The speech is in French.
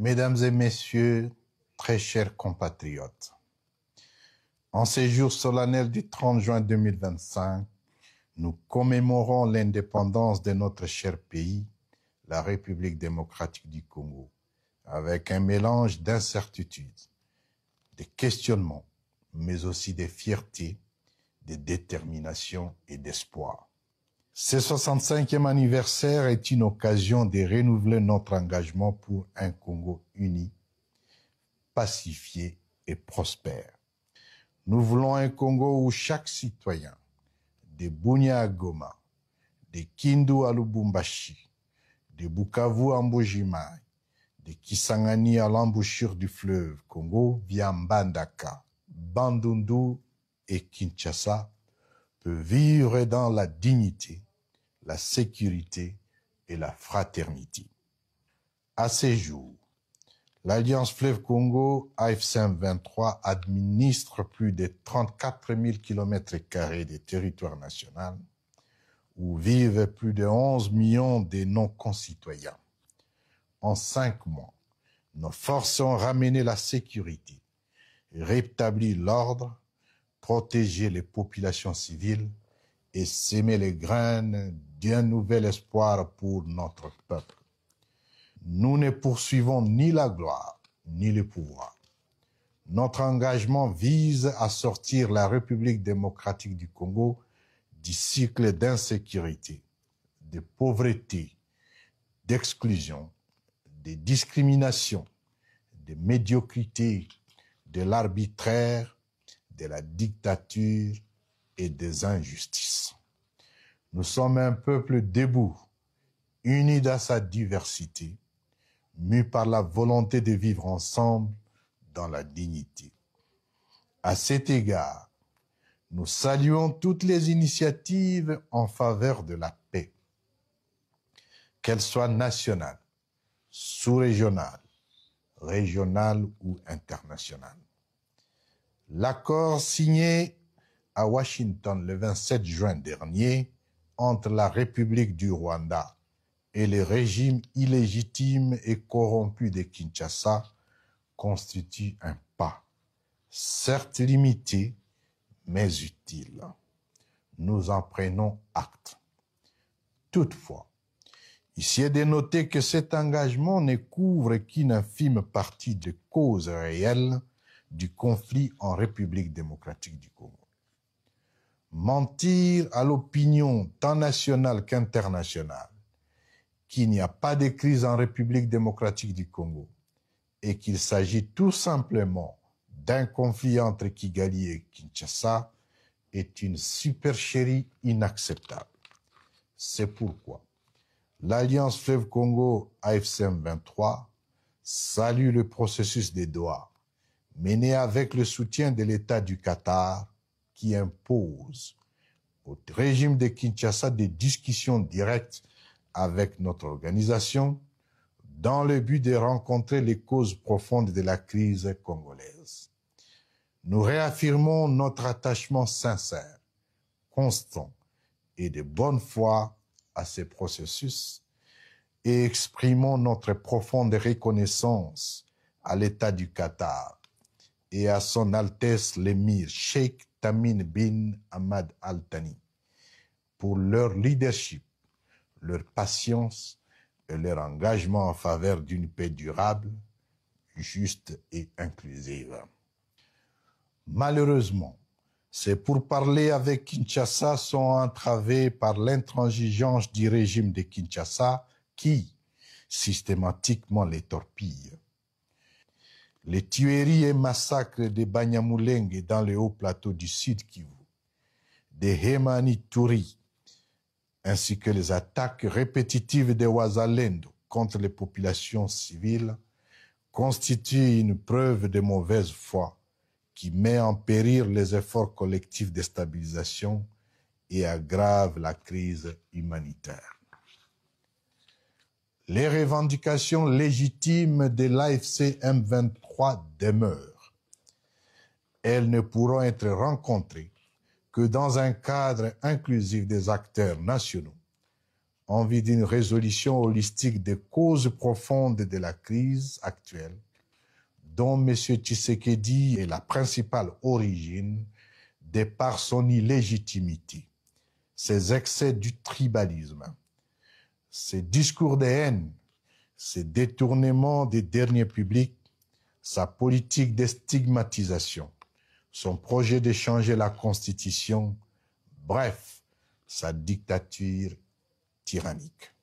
Mesdames et messieurs, très chers compatriotes, en ces jours solennels du 30 juin 2025, nous commémorons l'indépendance de notre cher pays, la République démocratique du Congo, avec un mélange d'incertitudes, de questionnements, mais aussi de fierté, de détermination et d'espoir. Ce 65e anniversaire est une occasion de renouveler notre engagement pour un Congo uni, pacifié et prospère. Nous voulons un Congo où chaque citoyen, de Bunia à Goma, de Kindu à Lubumbashi, de Bukavu à Mbujimai, de Kisangani à l'embouchure du fleuve Congo via Mbandaka, Bandundu et Kinshasa, peut vivre dans la dignité, la sécurité et la fraternité. À ces jours, l'Alliance Fleuve Congo, AFC M23, administre plus de 34 000 km² de territoire national, où vivent plus de 11 millions de non-concitoyens. En 5 mois, nos forces ont ramené la sécurité, rétabli l'ordre, protégé les populations civiles et sémé les graines d'un nouvel espoir pour notre peuple. Nous ne poursuivons ni la gloire, ni le pouvoir. Notre engagement vise à sortir la République démocratique du Congo du cycle d'insécurité, de pauvreté, d'exclusion, de discrimination, de médiocrité, de l'arbitraire, de la dictature et des injustices. Nous sommes un peuple debout, uni dans sa diversité, mû par la volonté de vivre ensemble dans la dignité. À cet égard, nous saluons toutes les initiatives en faveur de la paix, qu'elles soient nationales, sous-régionales, régionales ou internationales. L'accord signé à Washington le 27 juin dernier entre la République du Rwanda et le régime illégitime et corrompu de Kinshasa constitue un pas, certes limité, mais utile. Nous en prenons acte. Toutefois, ici est de noter que cet engagement ne couvre qu'une infime partie des causes réelles du conflit en République démocratique du Congo. Mentir à l'opinion tant nationale qu'internationale qu'il n'y a pas de crise en République démocratique du Congo et qu'il s'agit tout simplement d'un conflit entre Kigali et Kinshasa est une supercherie inacceptable. C'est pourquoi l'Alliance Fleuve Congo AFC M23 salue le processus des Doha mené avec le soutien de l'État du Qatar qui impose au régime de Kinshasa des discussions directes avec notre organisation dans le but de rencontrer les causes profondes de la crise congolaise. Nous réaffirmons notre attachement sincère, constant et de bonne foi à ces processus et exprimons notre profonde reconnaissance à l'État du Qatar et à son Altesse l'émir Cheikh Tamim bin Hamad Al Thani pour leur leadership, leur patience et leur engagement en faveur d'une paix durable, juste et inclusive. Malheureusement, ces pourparlers avec Kinshasa sont entravés par l'intransigeance du régime de Kinshasa qui, systématiquement, les torpille. Les tueries et massacres de Banyamulenge dans le haut plateau du Sud Kivu, de Hemani Touri, ainsi que les attaques répétitives de Wazalendo contre les populations civiles constituent une preuve de mauvaise foi qui met en péril les efforts collectifs de stabilisation et aggrave la crise humanitaire. Les revendications légitimes de l'AFC M23 demeurent. Elles ne pourront être rencontrées que dans un cadre inclusif des acteurs nationaux, en vue d'une résolution holistique des causes profondes de la crise actuelle, dont M. Tshisekedi est la principale origine, de par son illégitimité, ses excès du tribalisme, ses discours de haine, ses détournements des deniers publics, sa politique de stigmatisation, son projet de changer la Constitution, bref, sa dictature tyrannique.